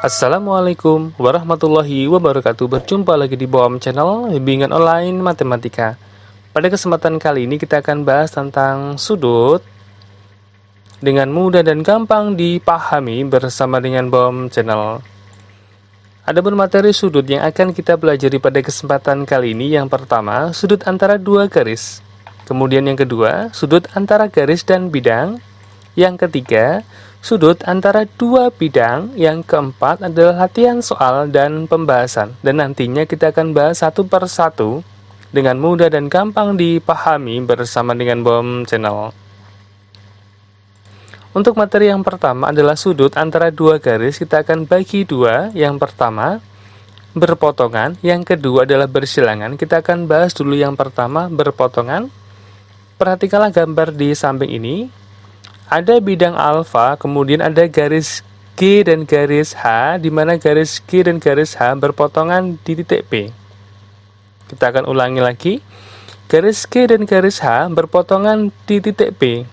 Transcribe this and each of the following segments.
Assalamualaikum warahmatullahi wabarakatuh. Berjumpa lagi di Boam Channel Bimbingan Online Matematika. Pada kesempatan kali ini kita akan bahas tentang sudut dengan mudah dan gampang dipahami bersama dengan Boam Channel. Ada bermateri sudut yang akan kita pelajari pada kesempatan kali ini. Yang pertama, sudut antara dua garis. Kemudian yang kedua, sudut antara garis dan bidang. Yang ketiga, sudut antara dua bidang. Yang keempat adalah latihan soal dan pembahasan. Dan nantinya kita akan bahas satu per satu dengan mudah dan gampang dipahami bersama dengan Boam Channel. Untuk materi yang pertama adalah sudut antara dua garis. Kita akan bagi dua. Yang pertama berpotongan, yang kedua adalah bersilangan. Kita akan bahas dulu yang pertama berpotongan. Perhatikanlah gambar di samping ini. Ada bidang alfa, kemudian ada garis G dan garis H, di mana garis G dan garis H berpotongan di titik P. Kita akan ulangi lagi. Garis G dan garis H berpotongan di titik P.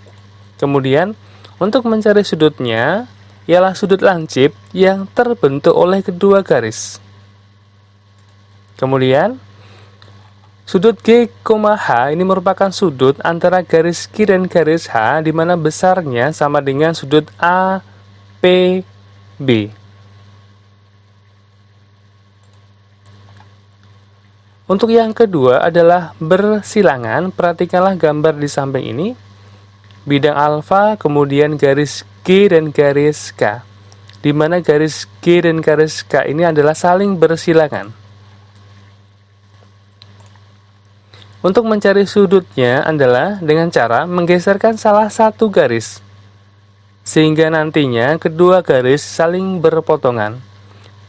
Kemudian, untuk mencari sudutnya, ialah sudut lancip yang terbentuk oleh kedua garis. Kemudian, sudut G, H ini merupakan sudut antara garis G dan garis H, di mana besarnya sama dengan sudut APB. Untuk yang kedua adalah bersilangan. Perhatikanlah gambar di samping ini. Bidang alfa, kemudian garis G dan garis K, di mana garis G dan garis K ini adalah saling bersilangan. Untuk mencari sudutnya adalah dengan cara menggeserkan salah satu garis, sehingga nantinya kedua garis saling berpotongan.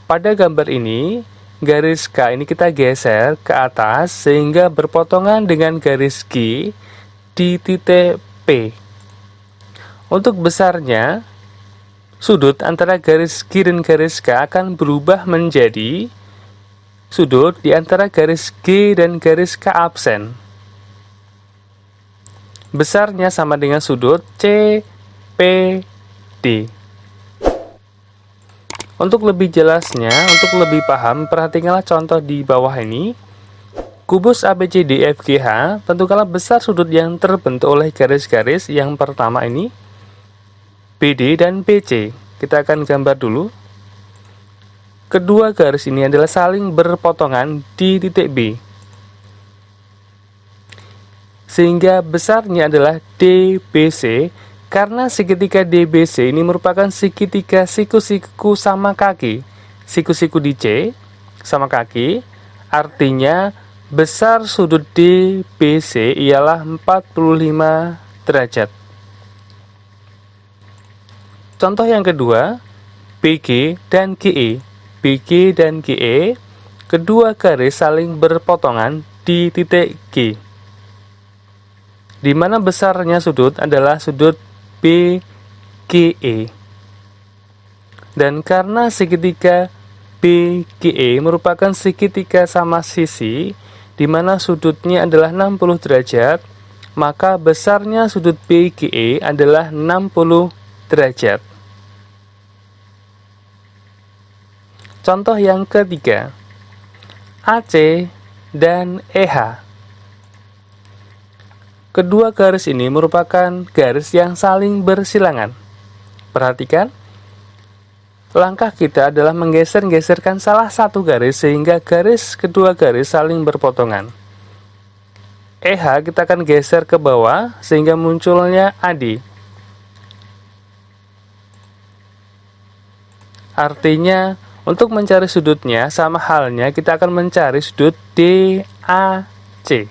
Pada gambar ini, garis K ini kita geser ke atas sehingga berpotongan dengan garis G di titik P. Untuk besarnya, sudut antara garis G dan garis K akan berubah menjadi sudut di antara garis G dan garis K absen. Besarnya sama dengan sudut CPD. Untuk lebih jelasnya, untuk lebih paham, perhatikanlah contoh di bawah ini. Kubus ABCDFGH, tentukanlah besar sudut yang terbentuk oleh garis-garis yang pertama ini, BD dan BC. Kita akan gambar dulu. Kedua garis ini adalah saling berpotongan di titik B, sehingga besarnya adalah DBC, karena segitiga DBC ini merupakan segitiga siku-siku sama kaki. Siku-siku di C sama kaki, artinya besar sudut DBC ialah 45 derajat. Contoh yang kedua, BG dan GE. BG dan GE, kedua garis saling berpotongan di titik G, di mana besarnya sudut adalah sudut BGE. Dan karena segitiga BGE merupakan segitiga sama sisi, di mana sudutnya adalah 60 derajat, maka besarnya sudut BGE adalah 60 derajat. Contoh yang ketiga, AC dan EH. Kedua garis ini merupakan garis yang saling bersilangan. Perhatikan, langkah kita adalah menggeser-geserkan salah satu garis sehingga kedua garis saling berpotongan. EH kita akan geser ke bawah sehingga munculnya AD. Artinya, untuk mencari sudutnya, sama halnya kita akan mencari sudut DAC.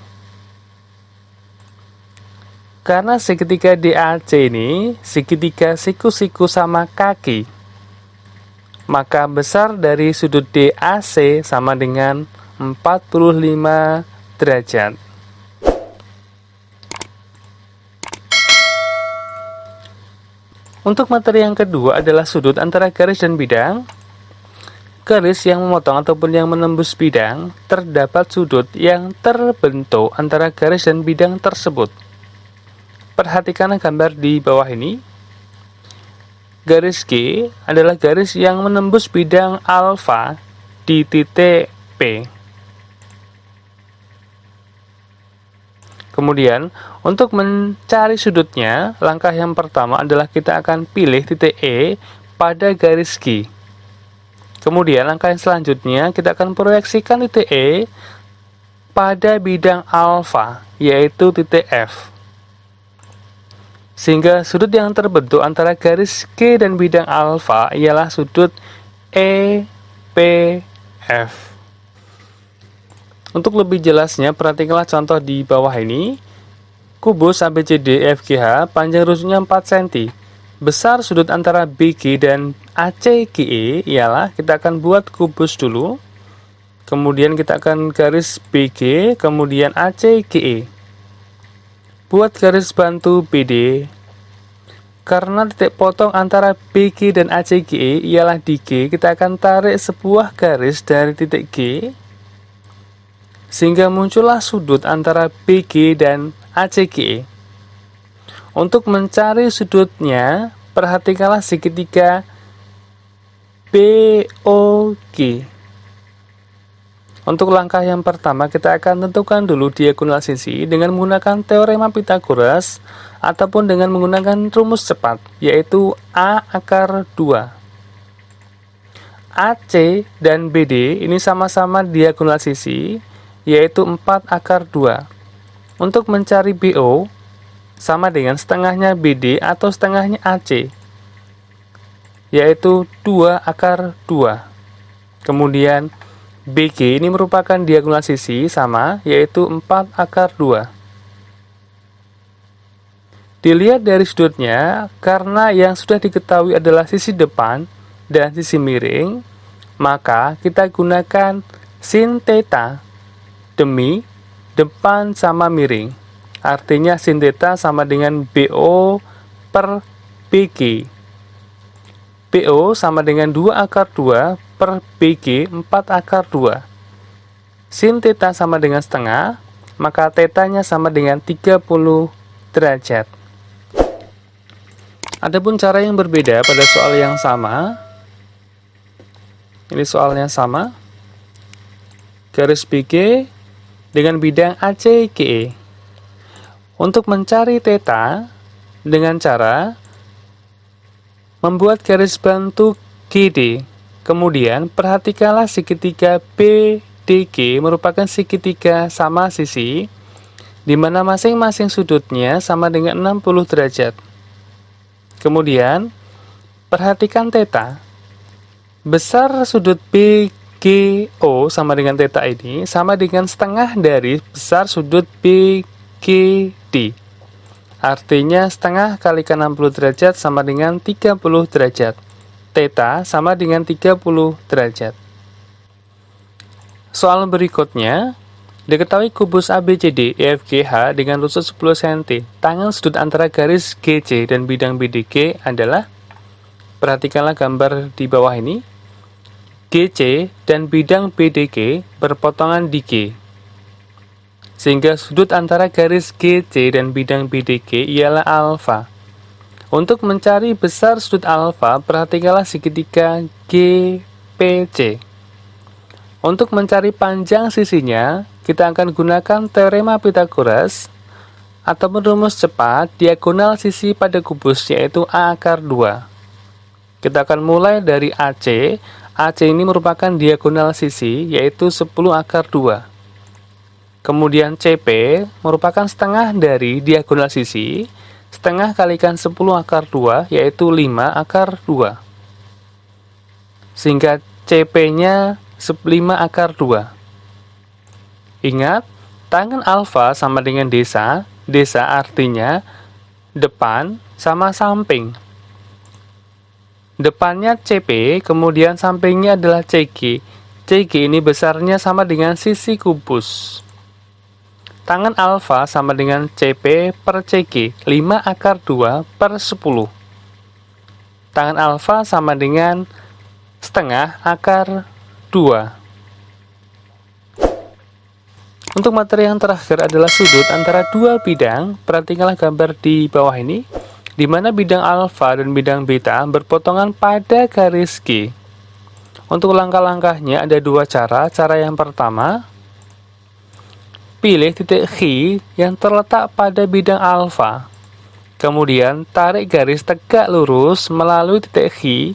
Karena segitiga DAC ini segitiga siku-siku sama kaki, maka besar dari sudut DAC sama dengan 45 derajat. Untuk materi yang kedua adalah sudut antara garis dan bidang. Garis yang memotong ataupun yang menembus bidang, terdapat sudut yang terbentuk antara garis dan bidang tersebut. Perhatikan gambar di bawah ini. garis G adalah garis yang menembus bidang alfa di titik P. Kemudian, untuk mencari sudutnya, langkah yang pertama adalah kita akan pilih titik E pada garis G. Kemudian, langkah yang selanjutnya, kita akan proyeksikan titik E pada bidang alfa, yaitu titik F. Sehingga sudut yang terbentuk antara garis G dan bidang alfa ialah sudut EPF. Untuk lebih jelasnya, perhatikanlah contoh di bawah ini. Kubus ABCDEFGH panjang rusuknya 4 cm. Besar sudut antara BG dan ACGE ialah, kita akan buat kubus dulu. Kemudian kita akan garis BG, kemudian ACGE. Buat garis bantu BD. Karena titik potong antara BG dan ACGE ialah di G, kita akan tarik sebuah garis dari titik G, sehingga muncullah sudut antara BG dan ACGE. Untuk mencari sudutnya, perhatikanlah segitiga BOG. Untuk langkah yang pertama, kita akan tentukan dulu diagonal sisi dengan menggunakan teorema Pythagoras ataupun dengan menggunakan rumus cepat, yaitu A akar 2. AC dan BD ini sama-sama diagonal sisi, yaitu 4 akar 2. Untuk mencari BO, sama dengan setengahnya BD atau setengahnya AC, yaitu 2 akar 2. Kemudian BG ini merupakan diagonal sisi sama, yaitu 4 akar 2. Dilihat dari sudutnya, karena yang sudah diketahui adalah sisi depan dan sisi miring, maka kita gunakan sin theta demi depan sama miring. Artinya sin theta sama dengan BO per BG. BO sama dengan 2 akar 2 per BG 4 akar 2. Sin theta sama dengan setengah, maka tetanya sama dengan 30 derajat. Adapun cara yang berbeda pada soal yang sama. Ini soalnya sama. Garis BG dengan bidang ACGE. Untuk mencari theta dengan cara membuat garis bantu GD. Kemudian perhatikanlah segitiga BDG merupakan segitiga sama sisi, di mana masing-masing sudutnya sama dengan 60 derajat. Kemudian perhatikan theta. Besar sudut BGO sama dengan theta ini sama dengan setengah dari besar sudut BGD. Artinya setengah kalikan 60 derajat sama dengan 30 derajat. Theta sama dengan 30 derajat. Soal berikutnya, diketahui kubus ABCDEFGH dengan rusuk 10 cm. Tangan sudut antara garis GC dan bidang BDG adalah, perhatikanlah gambar di bawah ini. GC dan bidang BDG berpotongan di G, sehingga sudut antara garis GC dan bidang BDG ialah alfa. Untuk mencari besar sudut alfa, perhatikanlah segitiga GPC. Untuk mencari panjang sisinya, kita akan gunakan teorema Pythagoras ataupun rumus cepat diagonal sisi pada kubus, yaitu A akar 2. Kita akan mulai dari AC. AC ini merupakan diagonal sisi, yaitu 10 akar 2. Kemudian CP merupakan setengah dari diagonal sisi, setengah kalikan 10 akar 2, yaitu 5 akar 2. Sehingga CP-nya 5 akar 2. Ingat, tangan alfa sama dengan desa. Desa artinya depan sama samping. Depannya CP, kemudian sampingnya adalah CG. CG ini besarnya sama dengan sisi kubus. Tangan alfa sama dengan CP per CG, 5 akar 2 per 10. Tangan alfa sama dengan setengah akar 2. Untuk materi yang terakhir adalah sudut antara dua bidang. Perhatikanlah gambar di bawah ini. di mana bidang alfa dan bidang beta berpotongan pada garis G. Untuk langkah-langkahnya ada dua cara. Cara yang pertama, pilih titik X yang terletak pada bidang alfa. Kemudian tarik garis tegak lurus melalui titik X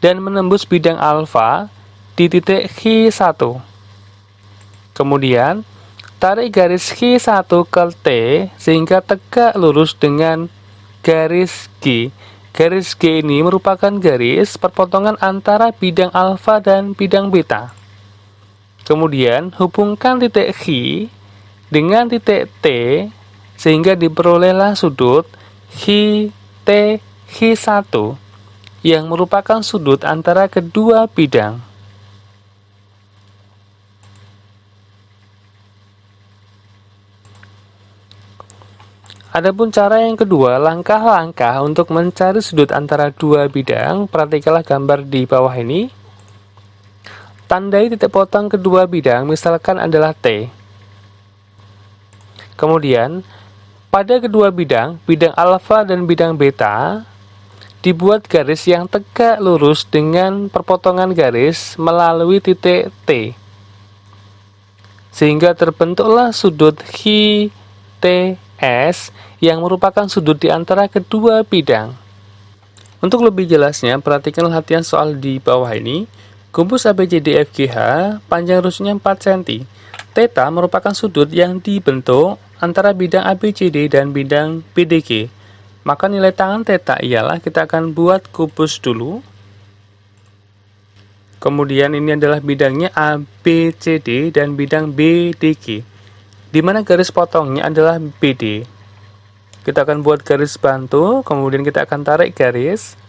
dan menembus bidang alfa di titik X1. Kemudian tarik garis X1 ke T sehingga tegak lurus dengan garis G. Garis G ini merupakan garis perpotongan antara bidang alfa dan bidang beta. Kemudian hubungkan titik X dengan titik T sehingga diperolehlah sudut HT-X1 yang merupakan sudut antara kedua bidang. Adapun cara yang kedua, langkah-langkah untuk mencari sudut antara dua bidang. Perhatikanlah gambar di bawah ini. Tandai titik potong kedua bidang, misalkan adalah T. Kemudian, pada kedua bidang, bidang alfa dan bidang beta, dibuat garis yang tegak lurus dengan perpotongan garis melalui titik T. Sehingga terbentuklah sudut HTS yang merupakan sudut di antara kedua bidang. Untuk lebih jelasnya, perhatikan latihan soal di bawah ini. Gumbus ABCDFGH panjang rusuknya 4 cm. Theta merupakan sudut yang dibentuk antara bidang ABCD dan bidang BDG. Maka nilai tangan theta ialah, kita akan buat kubus dulu. Kemudian ini adalah bidangnya ABCD dan bidang BDG, di mana garis potongnya adalah BD. Kita akan buat garis bantu, kemudian kita akan tarik garis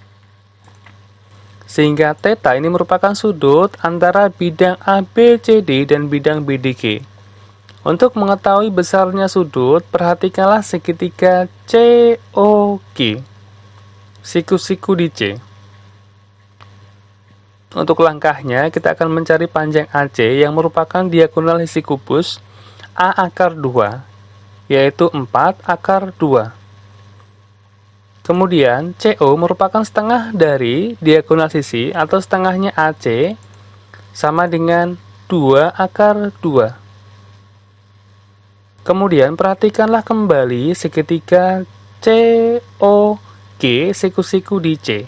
sehingga theta ini merupakan sudut antara bidang ABCD dan bidang BDG. Untuk mengetahui besarnya sudut, perhatikanlah segitiga COG, siku-siku di C. Untuk langkahnya, kita akan mencari panjang AC yang merupakan diagonal isi kubus A akar 2, yaitu 4 akar 2. Kemudian CO merupakan setengah dari diagonal sisi atau setengahnya AC sama dengan 2 akar 2. Kemudian perhatikanlah kembali segitiga COG siku-siku di C.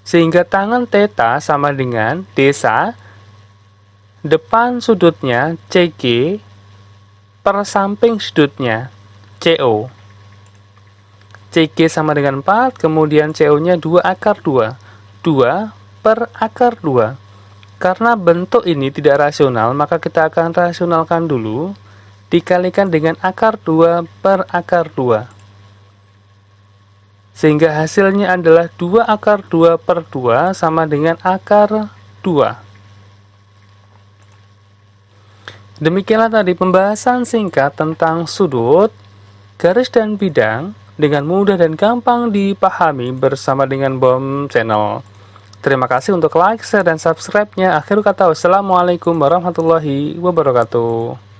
Sehingga tangan theta sama dengan desa depan sudutnya CG per samping sudutnya CO. CG sama dengan 4, kemudian CO-nya 2 akar 2. 2 per akar 2. Karena bentuk ini tidak rasional, maka kita akan rasionalkan dulu. Dikalikan dengan akar 2 per akar 2. Sehingga hasilnya adalah 2 akar 2 per 2 sama dengan akar 2. Demikianlah tadi pembahasan singkat tentang sudut, garis, dan bidang dengan mudah dan gampang dipahami bersama dengan BOM Channel. Terima kasih untuk like, share, dan subscribe-nya. Akhir kata, wassalamualaikum warahmatullahi wabarakatuh.